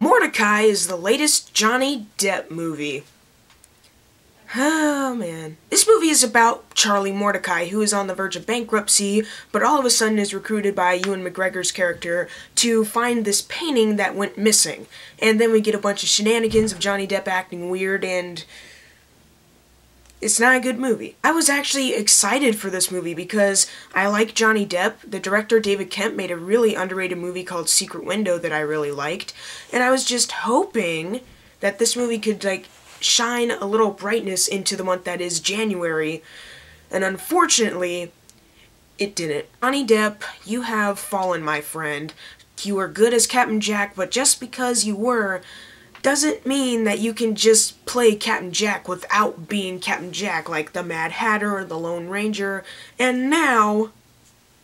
Mortdecai is the latest Johnny Depp movie. Oh man. This movie is about Charlie Mortdecai, who is on the verge of bankruptcy, but all of a sudden is recruited by Ewan McGregor's character to find this painting that went missing. And then we get a bunch of shenanigans of Johnny Depp acting weird, and it's not a good movie. I was actually excited for this movie because I like Johnny Depp. The director, David Kemp, made a really underrated movie called Secret Window that I really liked, and I was just hoping that this movie could, shine a little brightness into the month that is January, and unfortunately, it didn't. Johnny Depp, you have fallen, my friend. You were good as Captain Jack, but just because you were, doesn't mean that you can just play Captain Jack without being Captain Jack, like the Mad Hatter or the Lone Ranger, and now,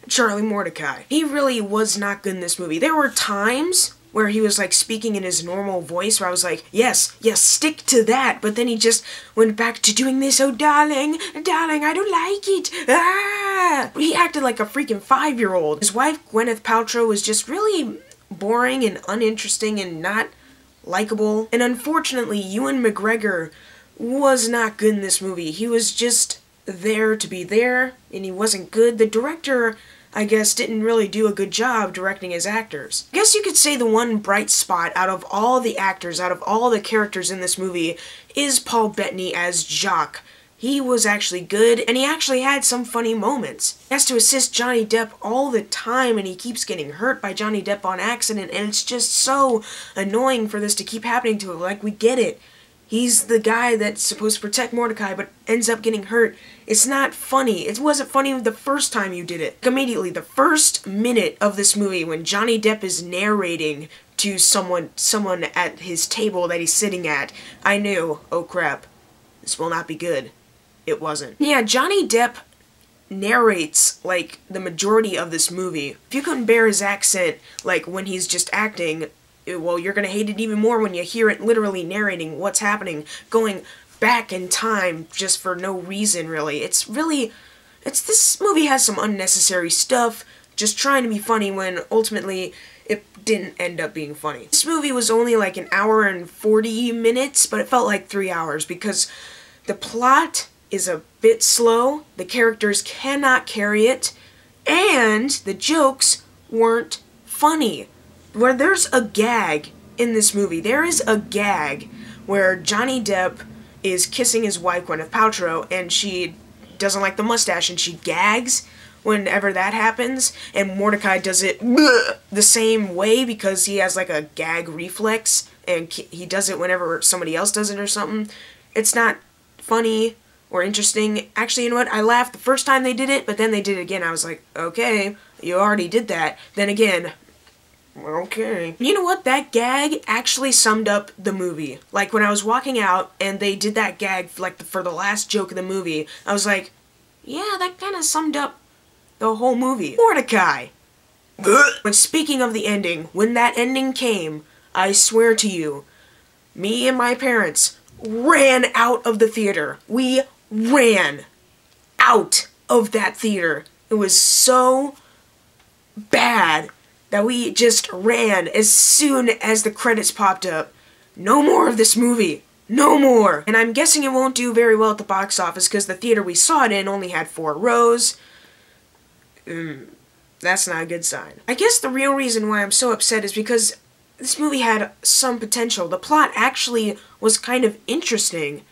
Charlie Mortdecai. He really was not good in this movie. There were times where he was speaking in his normal voice where I was like, yes, stick to that, but then he just went back to doing this, oh darling, I don't like it, ah! He acted like a freaking 5-year-old. His wife, Gwyneth Paltrow, was just really boring and uninteresting and not likable, and unfortunately, Ewan McGregor was not good in this movie. He was just there to be there, and he wasn't good. The director, I guess, didn't really do a good job directing his actors. I guess you could say the one bright spot out of all the actors, out of all the characters in this movie, is Paul Bettany as Jacques. He was actually good, and he actually had some funny moments. He has to assist Johnny Depp all the time, and he keeps getting hurt by Johnny Depp on accident, and it's just so annoying for this to keep happening to him. We get it. He's the guy that's supposed to protect Mortdecai, but ends up getting hurt. It's not funny. It wasn't funny the first time you did it. Immediately, the first minute of this movie, when Johnny Depp is narrating to someone at his table that he's sitting at, I knew, oh crap, this will not be good. It wasn't. Yeah, Johnny Depp narrates, the majority of this movie. If you couldn't bear his accent, when he's just acting, well, you're gonna hate it even more when you hear it literally narrating what's happening, going back in time just for no reason, really. This movie has some unnecessary stuff, just trying to be funny when ultimately it didn't end up being funny. This movie was only an hour and 40 minutes, but it felt like 3 hours because the plot is a bit slow, the characters cannot carry it, and the jokes weren't funny. Where there's a gag in this movie. There is a gag where Johnny Depp is kissing his wife, Gwyneth Paltrow, and she doesn't like the mustache, and she gags whenever that happens, and Mortdecai does it the same way because he has a gag reflex, and he does it whenever somebody else does it or something. It's not funny or interesting. Actually, you know what? I laughed the first time they did it, but then they did it again. I was like, okay, you already did that. Then again, okay. You know what? That gag actually summed up the movie. When I was walking out and they did that gag for the last joke of the movie, I was like, yeah, that kind of summed up the whole movie. Mortdecai! When speaking of the ending, when that ending came, I swear to you, me and my parents ran out of the theater. We ran out of that theater. It was so bad that we just ran as soon as the credits popped up. No more of this movie. No more. And I'm guessing it won't do very well at the box office because the theater we saw it in only had 4 rows. That's not a good sign. I guess the real reason why I'm so upset is because this movie had some potential. The plot actually was kind of interesting,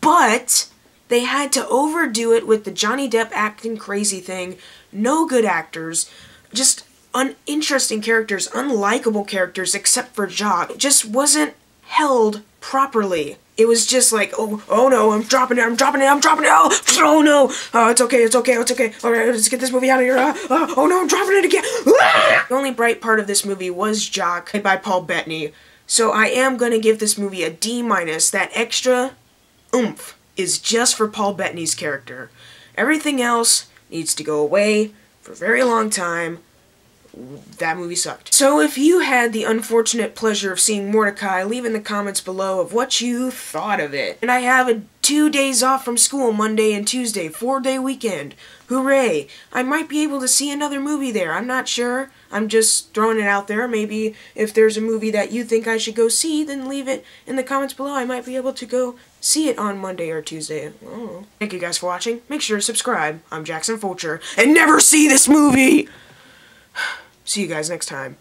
but they had to overdo it with the Johnny Depp acting crazy thing. No good actors. Just uninteresting characters, unlikable characters, except for Jacques. It just wasn't held properly. It was just oh no, I'm dropping it, oh no, it's okay, alright, let's get this movie out of here, oh no, I'm dropping it again, The only bright part of this movie was Jacques, played by Paul Bettany, so I am gonna give this movie a D-. That extra oomph is just for Paul Bettany's character. Everything else needs to go away for a very long time. That movie sucked. So if you had the unfortunate pleasure of seeing Mortdecai, leave in the comments below of what you thought of it. And I have a 2 days off from school, Monday and Tuesday, 4-day weekend. Hooray! I might be able to see another movie there. I'm not sure. I'm just throwing it out there. Maybe if there's a movie that you think I should go see, then leave it in the comments below. I might be able to go see it on Monday or Tuesday. Oh. Thank you guys for watching. Make sure to subscribe. I'm Jackson Fulcher. And never see this movie! See you guys next time.